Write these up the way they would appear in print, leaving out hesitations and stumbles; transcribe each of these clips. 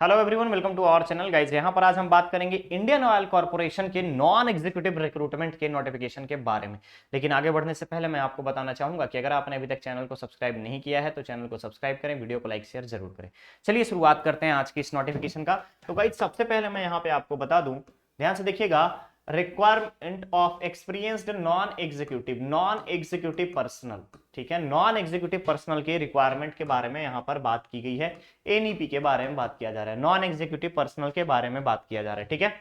Hello everyone, welcome to our channel guys. यहाँ पर आज हम बात करेंगे इंडियन ऑयल कॉर्पोरेशन के नॉन एग्जीक्यूटिव रिक्रूटमेंट के नोटिफिकेशन के बारे में। लेकिन आगे बढ़ने से पहले मैं आपको बताना चाहूंगा कि अगर आपने अभी तक चैनल को सब्सक्राइब नहीं किया है तो चैनल को सब्सक्राइब करें, वीडियो को लाइक शेयर जरूर करें। चलिए शुरुआत करते हैं आज की इस नोटिफिकेशन का। तो गाइज सबसे पहले मैं यहाँ पे आपको बता दूं, ध्यान से देखिएगा, requirement of experienced non executive personal. ठीक है, नॉन एग्जीक्यूटिव पर्सनल के रिक्वायरमेंट के बारे में यहां पर बात की गई है। एनईपी के बारे में बात किया जा रहा है, नॉन एग्जीक्यूटिव पर्सनल के बारे में बात किया जा रहा है। ठीक है,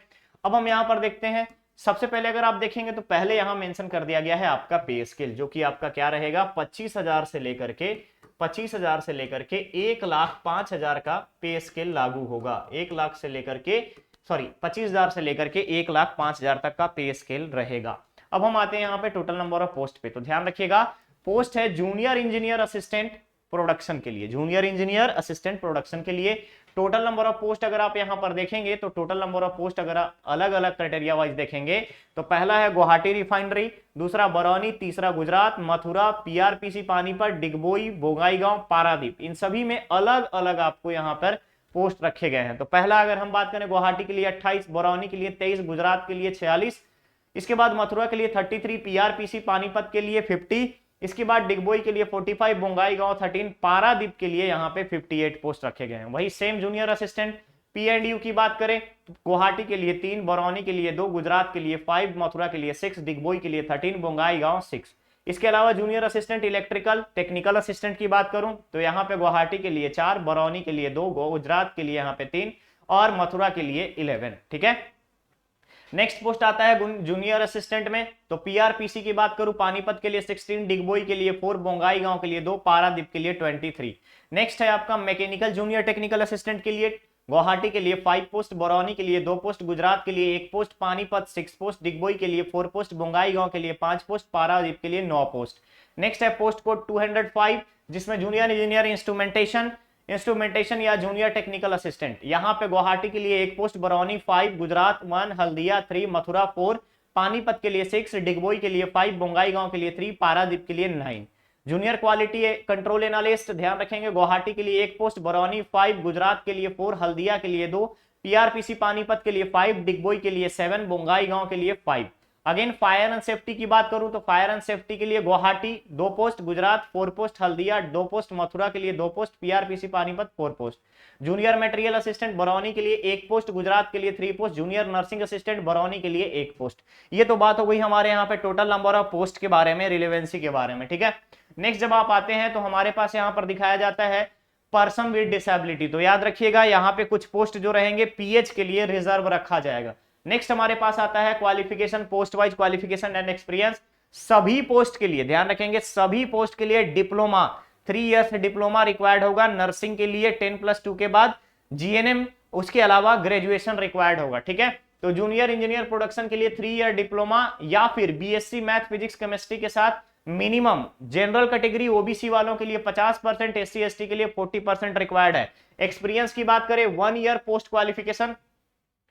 अब हम यहां पर देखते हैं। सबसे पहले अगर आप देखेंगे तो पहले यहां मेंशन कर दिया गया है आपका पे स्केल, जो कि आपका क्या रहेगा, 25,000 से लेकर के 1,05,000 का पे स्केल लागू होगा। 1 लाख से लेकर के 25,000 से लेकर के 1,05,000 तक का पे स्केल रहेगा। अब हम आते हैं यहाँ पे टोटल नंबर ऑफ पोस्ट पे। तो ध्यान रखिएगा, पोस्ट है जूनियर इंजीनियर असिस्टेंट प्रोडक्शन के लिए, जूनियर इंजीनियर असिस्टेंट प्रोडक्शन के लिए। टोटल नंबर ऑफ पोस्ट अगर आप यहां पर देखेंगे तो टोटल नंबर ऑफ पोस्ट अगर अलग अलग क्राइटेरिया वाइज देखेंगे तो पहला है गुवाहाटी रिफाइनरी, दूसरा बरौनी, तीसरा गुजरात, मथुरा, पीआरपीसी पानीपत, डिगबोई, बोंगाईगांव, पारादीप। इन सभी में अलग अलग आपको यहां पर पोस्ट रखे गए हैं। तो पहला अगर हम बात करें गुवाहाटी के लिए 28, बरौनी के लिए 23, गुजरात के लिए 46, इसके बाद मथुरा के लिए 33, पीआरपीसी पानीपत के लिए 50, इसके बाद डिगबोई के लिए 45, बोंगाईगांव 13, पारादीप के लिए यहाँ पे 58 पोस्ट रखे गए हैं। वही सेम जूनियर असिस्टेंट पीएनडीयू की बात करें तो गुवाहाटी के लिए 3, बरौनी के लिए 2, गुजरात के लिए 5, मथुरा के लिए 6, डिगबोई के लिए 13, बोंगाईगांव 6। इसके अलावा junior assistant electrical technical assistant की बात करूं तो यहाँ पे गुवाहाटी के लिए 4, बरौनी के लिए 2, गुजरात के लिए यहाँ पे 3 और मथुरा के लिए 11। ठीक है, नेक्स्ट पोस्ट आता है जूनियर असिस्टेंट में। तो पीआरपीसी की बात करूं, पानीपत के लिए 16, डिगबोई के लिए 4, बोंगाईगांव के लिए 2, पारादीप के लिए 23। नेक्स्ट है आपका मैकेनिकल जूनियर टेक्निकल असिस्टेंट के लिए, गुवाहाटी के लिए 5 पोस्ट, बरौनी के लिए 2 पोस्ट, गुजरात के लिए 1 पोस्ट, पानीपत 6 पोस्ट, डिगबोई के लिए 4 पोस्ट, बोंगाईगांव के लिए 5 पोस्ट, पारादीप के लिए 9 पोस्ट। नेक्स्ट है पोस्ट कोड 205, जिसमें जूनियर इंजीनियर इंस्ट्रूमेंटेशन या जूनियर टेक्निकल असिस्टेंट। यहां पे गुवाहाटी के लिए 1 पोस्ट, बरौनी 5, गुजरात 1, हल्दिया 3, मथुरा 4, पानीपत के लिए 6, डिगबोई के लिए 5, बोंगाईगांव के लिए 3, पारादीप के लिए 9। जूनियर क्वालिटी कंट्रोल एनालिस्ट, ध्यान रखेंगे, गुवाहाटी के लिए 1 पोस्ट, बरौनी 5, गुजरात के लिए 4, हल्दिया के लिए 2, पीआरपीसी पानीपत के लिए 5, डिगबोई के लिए 7, बोंगाईगांव के लिए 5। अगेन फायर एंड सेफ्टी की बात करूं तो फायर एंड सेफ्टी के लिए Guwahati 2 post, Gujarat 4 post, Haldia 2 post, Mathura के लिए 2 post, पीआरपीसी Panipat 4 post. Junior material assistant Barauni के लिए 1 पोस्ट, गुजरात के लिए 3 post, junior nursing assistant Barauni के लिए 1 पोस्ट। ये तो बात हो गई हमारे यहाँ पे टोटल नंबर ऑफ पोस्ट के बारे में, रिलेवेंसी के बारे में। ठीक है, नेक्स्ट जब आप आते हैं तो हमारे पास यहाँ पर दिखाया जाता है पर्सन विद डिसेबिलिटी। तो याद रखिएगा, यहाँ पे कुछ पोस्ट जो रहेंगे पीएच के लिए रिजर्व रखा जाएगा। नेक्स्ट हमारे पास आता है qualification, post wise qualification and experience. सभी पोस्ट के लिए ध्यान रखेंगे, सभी पोस्ट के लिए डिप्लोमा 3 इयर्स डिप्लोमा रिक्वायर्ड होगा। नर्सिंग के लिए 10+2 के बाद जीएनएम, उसके अलावा ग्रेजुएशन रिक्वायर्ड होगा। ठीक है, तो जूनियर इंजीनियर प्रोडक्शन के लिए 3 ईयर डिप्लोमा या फिर बीएससी मैथ फिजिक्स केमिस्ट्री के साथ मिनिमम। जनरल कैटेगरी ओबीसी वालों के लिए 50%, एससी एसटी के लिए 40% रिक्वायर्ड है। एक्सपीरियंस की बात करें 1 year post qualification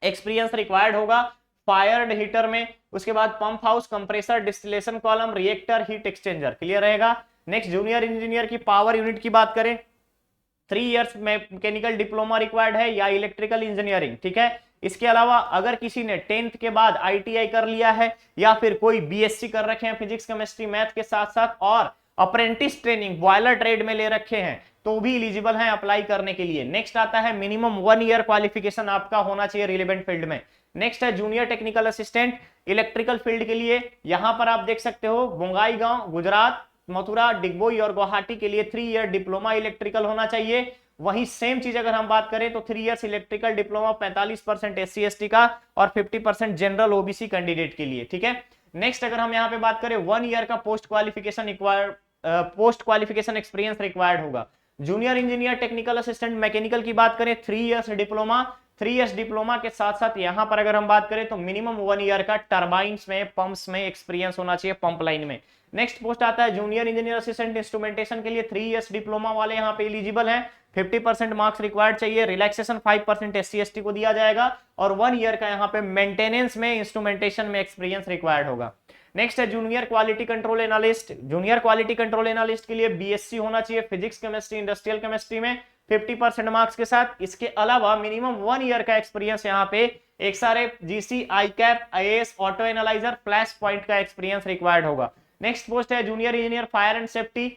experience required होगा फायर्ड हीटर में। उसके बाद pump house, compressor, distillation column, reactor, heat exchanger clear रहेगा। नेक्स्ट जूनियर इंजीनियर की पावर यूनिट की बात करें 3 इयर्स मैकेनिकल डिप्लोमा रिक्वायर्ड है या इलेक्ट्रिकल इंजीनियरिंग। ठीक है, इसके अलावा अगर किसी ने 10th के बाद आईटीआई कर लिया है या फिर कोई बीएससी कर रखे हैं फिजिक्स केमिस्ट्री मैथ के साथ साथ और अप्रेंटिस ट्रेनिंग बॉयलर ट्रेड में ले रखे हैं तो भी एलिजिबल हैं अप्लाई करने के लिए। नेक्स्ट आता है मिनिमम 1 ईयर क्वालिफिकेशन आपका होना चाहिए रिलेवेंट फील्ड में। नेक्स्ट है junior technical assistant electrical field के लिए। यहां पर आप देख सकते हो बोंगाईगांव, गुजरात, मथुरा, डिगबोई और गुवाहाटी के लिए 3 ईयर डिप्लोमा इलेक्ट्रिकल होना चाहिए। वही सेम चीज अगर हम बात करें तो 3 years electrical diploma 45% SC ST का और 50% जनरल ओबीसी कैंडिडेट के लिए। ठीक है, नेक्स्ट अगर हम यहाँ पे बात करें 1 ईयर का पोस्ट क्वालिफिकेशन एक्सपीरियंस रिक्वायर्ड होगा। Junior engineer technical assistant mechanical की बात करें 3 इयर्स डिप्लोमा, 3 इयर्स डिप्लोमा के साथ साथ यहां पर अगर हम बात करें तो मिनिमम 1 ईयर का टर्बाइंस में, पंप्स में एक्सपीरियंस होना चाहिए, पंप लाइन में। नेक्स्ट पोस्ट आता है जूनियर इंजीनियर असिस्टेंट इंस्ट्रूमेंटेशन के लिए 3 इयर्स डिप्लोमा वाले यहाँ पे एलिजिबल हैं। 50% मार्क्स रिक्वायर्ड चाहिए, रिलैक्सेशन 5% एससी एसटी को दिया जाएगा और 1 ईयर का यहाँ पे मेंटेनेंस में, इंस्ट्रूमेंटेशन में एक्सपीरियंस रिक्वायर्ड होगा। नेक्स्ट है junior quality control analyst. Junior quality control analyst के लिए बीएससी होना चाहिए फिजिक्स केमिस्ट्री इंडस्ट्रियल केमिस्ट्री में, 50% मार्क्स के साथ। इसके अलावा मिनिमम 1 ईयर का एक्सपीरियंस यहाँ पे XRF, GC, ICAP, IAS, auto analyser, flash point का एक्सपीरियंस रिक्वायर्ड होगा। नेक्स्ट पोस्ट है junior engineer fire and safety.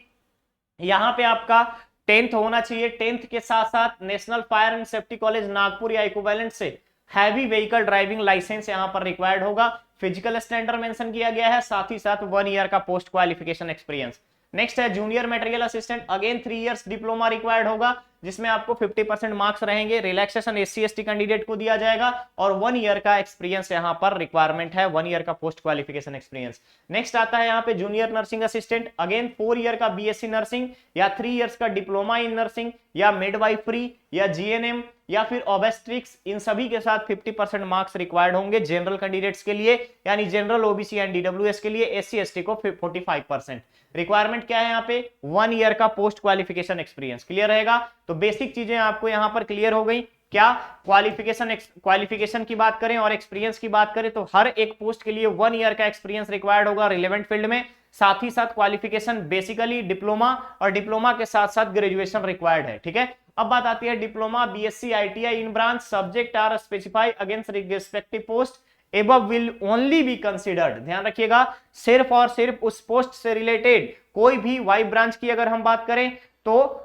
यहाँ पे आपका 10th होना चाहिए। 10th के साथ साथ national fire and safety college Nagpur या इक्विवेलेंट से हैवी व्हीकल ड्राइविंग लाइसेंस यहाँ पर रिक्वायर्ड होगा। फिजिकल स्टैंडर्ड मेंशन किया गया है, साथ ही साथ 1 ईयर का पोस्ट क्वालिफिकेशन एक्सपीरियंस। नेक्स्ट है junior material assistant, again 3 years diploma required होगा, जिसमें आपको 50% मार्क्स रहेंगे। रिलैक्सेशन SC ST कैंडिडेट को दिया जाएगा और 1 ईयर का एक्सपीरियंस यहाँ पर रिक्वायरमेंट है, 1 ईयर का पोस्ट क्वालिफिकेशन एक्सपीरियंस। नेक्स्ट आता है यहाँ पे junior nursing assistant, again 4 year का BSc नर्सिंग या 3 इयर्स का डिप्लोमा इन नर्सिंग या मिडवाइफरी या GNM या फिर ऑब्स्ट्रिक्स, इन सभी के साथ 50% मार्क्स रिक्वायर्ड होंगे जनरल कैंडिडेट्स के लिए, यानी जनरल OBC एंड DWS के लिए। SC ST को 45%। रिक्वायरमेंट क्या है यहाँ पे? 1 ईयर का पोस्ट क्वालिफिकेशन एक्सपीरियंस। क्लियर रहेगा? तो बेसिक चीजें आपको यहाँ पर क्लियर हो गई। क्या क्वालिफिकेशन की बात करें और एक्सपीरियंस की बात करें तो हर एक पोस्ट के लिए 1 ईयर का एक्सपीरियंस रिक्वायर्ड होगा रिलेवेंट फील्ड में, साथ ही साथ क्वालिफिकेशन बेसिकली डिप्लोमा और डिप्लोमा के साथ साथ ग्रेजुएशन रिक्वायर्ड है। ठीक है, अब बात आती है diploma, BSc, ITI in branch subject are specified against respective post above will only be considered। ध्यान रखिएगा, सिर्फ और सिर्फ उस पोस्ट से रिलेटेड कोई भी वाई ब्रांच की अगर हम बात करें तो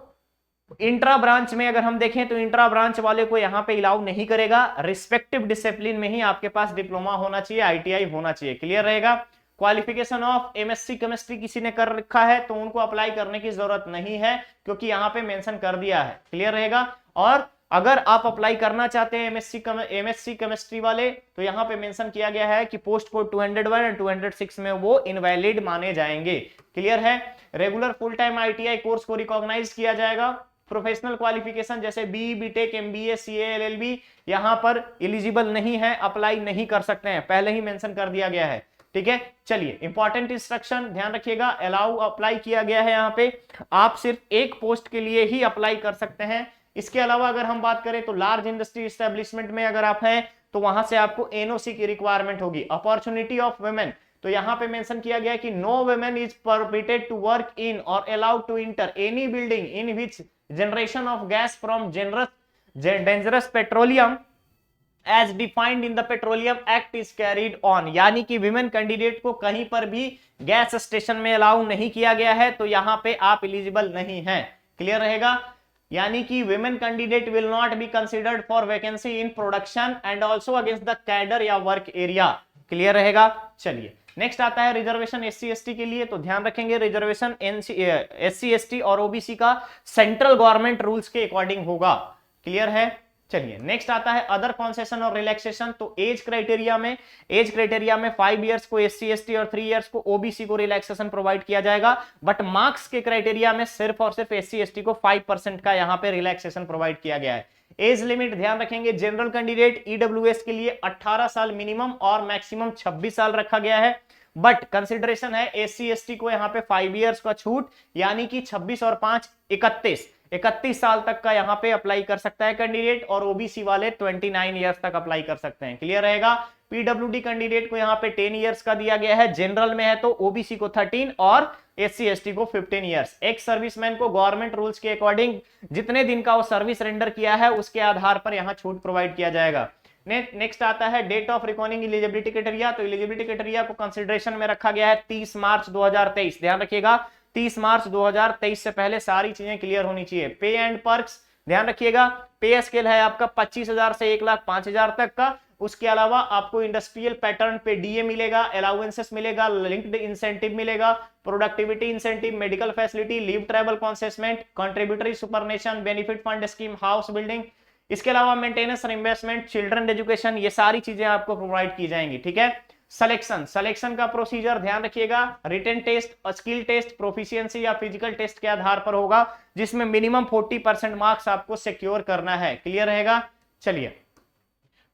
इंट्रा ब्रांच में अगर हम देखें तो इंट्रा ब्रांच वाले को यहां पे अलाउ नहीं करेगा। रिस्पेक्टिव डिसिप्लिन में ही आपके पास डिप्लोमा होना चाहिए, ITI होना चाहिए। क्लियर रहेगा? क्वालिफिकेशन ऑफ MSc केमिस्ट्री किसी ने कर रखा है तो उनको अप्लाई करने की जरूरत नहीं है, क्योंकि यहां पे मेंशन कर दिया है। क्लियर रहेगा? और अगर आप अप्लाई करना चाहते हैं MSc केमिस्ट्री वाले तो यहां पे मेंशन किया गया है कि पोस्ट कोड 201 और 206 में वो इनवैलिड माने जाएंगे। क्लियर है? Regular full time ITI course को रिकॉग्नाइज किया जाएगा। प्रोफेशनल क्वालिफिकेशन जैसे BE, BTech, MBA, CA, LLB यहां पर एलिजिबल नहीं है, अप्लाई नहीं कर सकते हैं, पहले ही मेंशन कर दिया गया है। ठीक है, चलिए इंपॉर्टेंट इंस्ट्रक्शन ध्यान रखिएगा। अलाउ अप्लाई किया गया है, यहाँ पे आप सिर्फ एक पोस्ट के लिए ही अप्लाई कर सकते हैं। इसके अलावा अगर हम बात करें तो लार्ज इंडस्ट्री एस्टेब्लिशमेंट में अगर आप हैं तो वहां से आपको NOC की रिक्वायरमेंट होगी। अपॉर्चुनिटी ऑफ वुमेन, तो यहां पे मेंशन किया गया है कि no women is permitted to work in और allowed to enter any building in which generation of gas from dangerous petroleum as defined in the petroleum act is carried on. यानी कि विमेन कैंडिडेट को कहीं पर भी gas station में allow नहीं किया गया है, तो यहां पे आप एलिजिबल नहीं हैं। क्लियर रहेगा? यानी कि women candidate will not be considered for vacancy in production and also against the cadre या work area। क्लियर रहेगा? चलिए नेक्स्ट आता है रिजर्वेशन SC ST के लिए। तो ध्यान रखेंगे रिजर्वेशन SC ST और OBC का सेंट्रल गवर्नमेंट रूल्स के अकॉर्डिंग होगा। क्लियर है? चलिए नेक्स्ट आता है अदर कॉन्सेशन और रिलैक्सेशन। तो एज क्राइटेरिया में 5 इयर्स को SC ST और 3 इयर्स को OBC को रिलैक्सेशन प्रोवाइड किया जाएगा, बट मार्क्स के क्राइटेरिया में सिर्फ और सिर्फ SC ST को 5% का यहां पे रिलैक्सेशन प्रोवाइड किया गया है। एज लिमिट ध्यान रखेंगे, जनरल कैंडिडेट EWS के लिए 18 साल मिनिमम और मैक्सिमम 26 साल रखा गया है, बट कंसिडरेशन है SC ST को यहाँ पे 5 इयर्स का छूट, यानी कि 26 और 5 31 साल तक का यहाँ पे अप्लाई कर सकता है कैंडिडेट, और OBC वाले 29 इयर्स तक अप्लाई कर सकते हैं। क्लियर रहेगा? PWD कैंडिडेट को यहाँ पे 10 इयर्स का दिया गया है, जनरल में है तो OBC को 13 और SC ST को 15 इयर्स। एक सर्विसमैन को गवर्नमेंट रूल्स के अकॉर्डिंग जितने दिन का वो सर्विस रेंडर किया है उसके आधार पर यहाँ छूट प्रोवाइड किया जाएगा। नेक्स्ट आता है date of recording eligibility criteria. तो एलिजिबिलिटी क्राइटेरिया को कंसिडरेशन में रखा गया है 30 मार्च 2023। ध्यान रखिएगा 30 मार्च 2023 से पहले सारी चीजें क्लियर होनी चाहिए। पे एंड पर्क्स ध्यान रखिएगा, पे स्केल है आपका 25,000 से 1,05,000 तक का। उसके अलावा आपको इंडस्ट्रियल पैटर्न पे DA मिलेगा, अलाउंसेस मिलेगा, लिंक्ड इंसेंटिव मिलेगा, productivity incentive, medical facility, leave travel concession, contributory superannuation, benefit fund scheme, house building, इसके अलावा मेंटेनेंस, इन्वेस्टमेंट, चिल्ड्रन एजुकेशन, ये सारी चीजें आपको प्रोवाइड की जाएंगी। ठीक है, सिलेक्शन का प्रोसीजर ध्यान रखिएगा, written test, skill test, proficiency या फिजिकल टेस्ट के आधार पर होगा, जिसमें मिनिमम 40% मार्क्स आपको सिक्योर करना है। क्लियर रहेगा? चलिए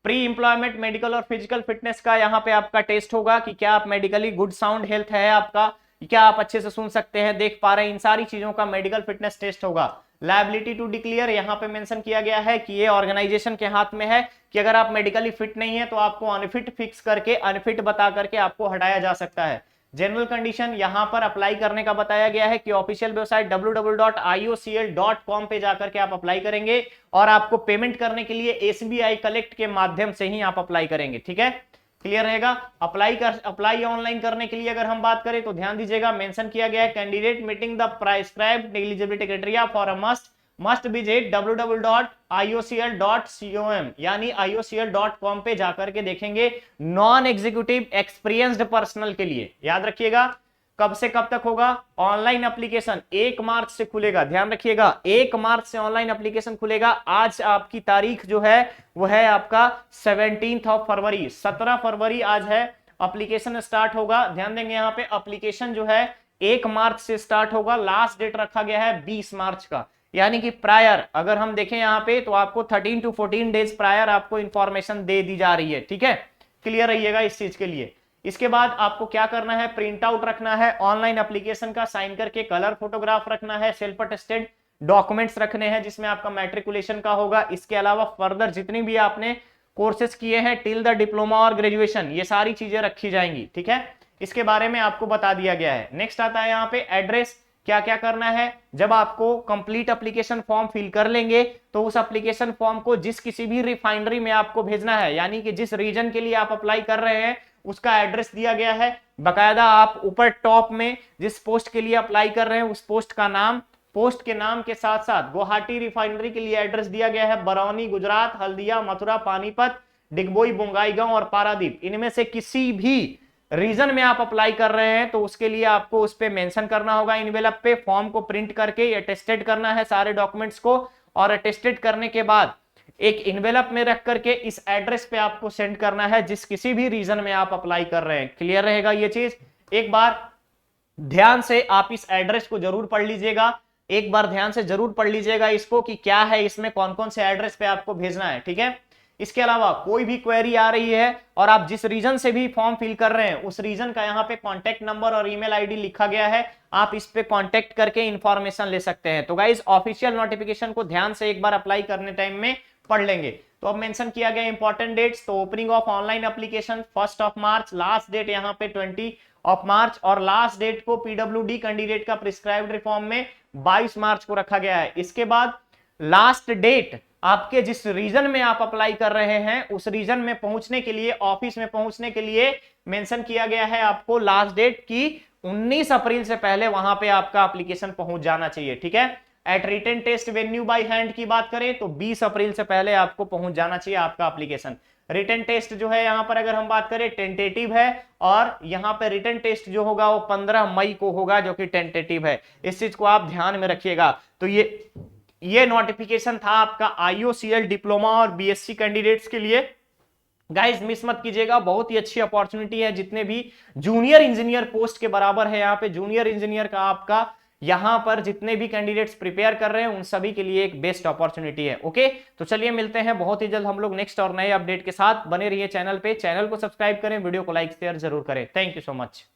प्री इंप्लॉयमेंट मेडिकल और फिजिकल फिटनेस का यहाँ पे आपका टेस्ट होगा कि क्या आप मेडिकली गुड साउंड हेल्थ है आपका, क्या आप अच्छे से सुन सकते हैं, देख पा रहे हैं, इन सारी चीजों का मेडिकल फिटनेस टेस्ट होगा। लायबिलिटी टू डिक्लेयर यहाँ पे मेंशन किया गया है कि ये ऑर्गेनाइजेशन के हाथ में है कि अगर आप मेडिकली फिट नहीं है तो आपको अनफिट फिक्स करके, अनफिट बता करके आपको हटाया जा सकता है। जनरल कंडीशन यहां पर अप्लाई करने का बताया गया है कि ऑफिशियल वेबसाइट www.iocl.com पे जाकर के आप अप्लाई करेंगे और आपको पेमेंट करने के लिए एसबीआई कलेक्ट के माध्यम से ही आप अप्लाई करेंगे। ठीक है, क्लियर रहेगा। अप्लाई ऑनलाइन करने के लिए अगर हम बात करें तो ध्यान दीजिएगा, मेंशन किया गया है candidate meeting the prescribed eligibility criteria for a must visit www.iocl.com यानी iocl.com पे जाकर के देखेंगे नॉन एग्जीक्यूटिव एक्सपीरियंस्ड पर्सनल के लिए। याद रखिएगा कब से कब तक होगा ऑनलाइन एप्लीकेशन, 1 मार्च से खुलेगा। ध्यान रखिएगा 1 मार्च से ऑनलाइन एप्लीकेशन खुलेगा। आज आपकी तारीख जो है वो है आपका 17 फरवरी, 17 फरवरी आज है, एप्लीकेशन स्टार्ट होगा। ध्यान देंगे यहाँ पे एप्लीकेशन जो है 1 मार्च से स्टार्ट होगा, लास्ट डेट रखा गया है 20 मार्च का, यानी कि प्रायर अगर हम देखें यहाँ पे तो आपको 13 to 14 डेज प्रायर आपको इंफॉर्मेशन दे दी जा रही है। ठीक है, क्लियर रहिएगा इस चीज के लिए। इसके बाद आपको क्या करना है, प्रिंट आउट रखना है ऑनलाइन एप्लीकेशन का, साइन करके कलर फोटोग्राफ रखना है, सेल्फ अटेस्टेड डॉक्यूमेंट्स रखने हैं जिसमें आपका मैट्रिकुलेशन का होगा। इसके अलावा फर्दर जितनी भी आपने कोर्सेज किए हैं टिल द डिप्लोमा और ग्रेजुएशन, ये सारी चीजें रखी जाएंगी। ठीक है, इसके बारे में आपको बता दिया गया है। नेक्स्ट आता है यहाँ पे एड्रेस, क्या क्या करना है। जब आपको कंप्लीट एप्लीकेशन फॉर्म फिल कर लेंगे तो उस एप्लीकेशन फॉर्म को जिस किसी भी रिफाइनरी में आपको भेजना है, यानी कि जिस रीजन के लिए आप अप्लाई कर रहे हैं उसका एड्रेस दिया गया है बकायदा। आप ऊपर टॉप में जिस पोस्ट के लिए अप्लाई कर रहे हैं उस पोस्ट का नाम, पोस्ट के नाम के साथ साथ गुवाहाटी रिफाइनरी के लिए एड्रेस दिया गया है बरौनी गुजरात, हल्दिया, मथुरा, पानीपत, डिगबोई, बोंगाईगांव और पारादीप। इनमें से किसी भी रीजन में आप अप्लाई कर रहे हैं तो उसके लिए आपको उस पे मेंशन करना होगा इनवेलप पे, फॉर्म को प्रिंट करके अटेस्टेड करना है सारे डॉक्यूमेंट्स को, और अटेस्टेड करने के बाद एक इनवेलप में रख करके इस एड्रेस पे आपको सेंड करना है जिस किसी भी रीजन में आप अप्लाई कर रहे हैं। क्लियर रहेगा ये चीज। एक बार ध्यान से आप इस एड्रेस को जरूर पढ़ लीजिएगा, एक बार ध्यान से जरूर पढ़ लीजिएगा इसको कि क्या है इसमें, कौन कौन से एड्रेस पे आपको भेजना है। ठीक है, इसके अलावा कोई भी क्वेरी आ रही है और आप जिस रीजन से भी फॉर्म फिल कर रहे हैं उस रीजन का यहाँ पे कॉन्टेक्ट नंबर और ईमेल आईडी लिखा गया है, आप इस पे कॉन्टेक्ट करके इंफॉर्मेशन ले सकते हैं। तो गाइस ऑफिशियल नोटिफिकेशन को ध्यान से एक बार अप्लाई करने टाइम में पढ़ लेंगे। तो अब मेंशन किया गया इंपॉर्टेंट डेट्स, तो opening of online application 1 March, last date यहाँ पे 20 मार्च, और लास्ट डेट को पीडब्ल्यूडी कैंडिडेट का प्रिस्क्राइब्ड रिफॉर्म में 22 मार्च को रखा गया है। इसके बाद लास्ट डेट आपके जिस रीजन में आप अप्लाई कर रहे हैं उस रीजन में पहुंचने के लिए, ऑफिस में पहुंचने के लिए मेंशन किया गया है आपको लास्ट डेट की 19 अप्रैल से पहले वहां पे आपका एप्लीकेशन पहुंच जाना चाहिए। ठीक है, at written test venue by hand की बात करें तो 20 अप्रैल से पहले आपको पहुंच जाना चाहिए आपका एप्लीकेशन। रिटन टेस्ट जो है यहाँ पर अगर हम बात करें टेंटेटिव है, और यहाँ पे रिटन टेस्ट जो होगा वो 15 मई को होगा जो कि टेंटेटिव है। इस चीज को आप ध्यान में रखिएगा। तो ये नोटिफिकेशन था आपका आईओसीएल डिप्लोमा और बीएससी कैंडिडेट्स के लिए। गाइस मिस मत कीजिएगा, बहुत ही अच्छी अपॉर्चुनिटी है। जितने भी जूनियर इंजीनियर पोस्ट के बराबर है यहाँ पे, जूनियर इंजीनियर का आपका यहाँ पर जितने भी कैंडिडेट्स प्रिपेयर कर रहे हैं उन सभी के लिए एक बेस्ट अपॉर्चुनिटी है। ओके, तो चलिए मिलते हैं बहुत ही जल्द हम लोग नेक्स्ट और नए अपडेट के साथ। बने रहिए चैनल पे, चैनल को सब्सक्राइब करें, वीडियो को लाइक शेयर जरूर करें। Thank you so much.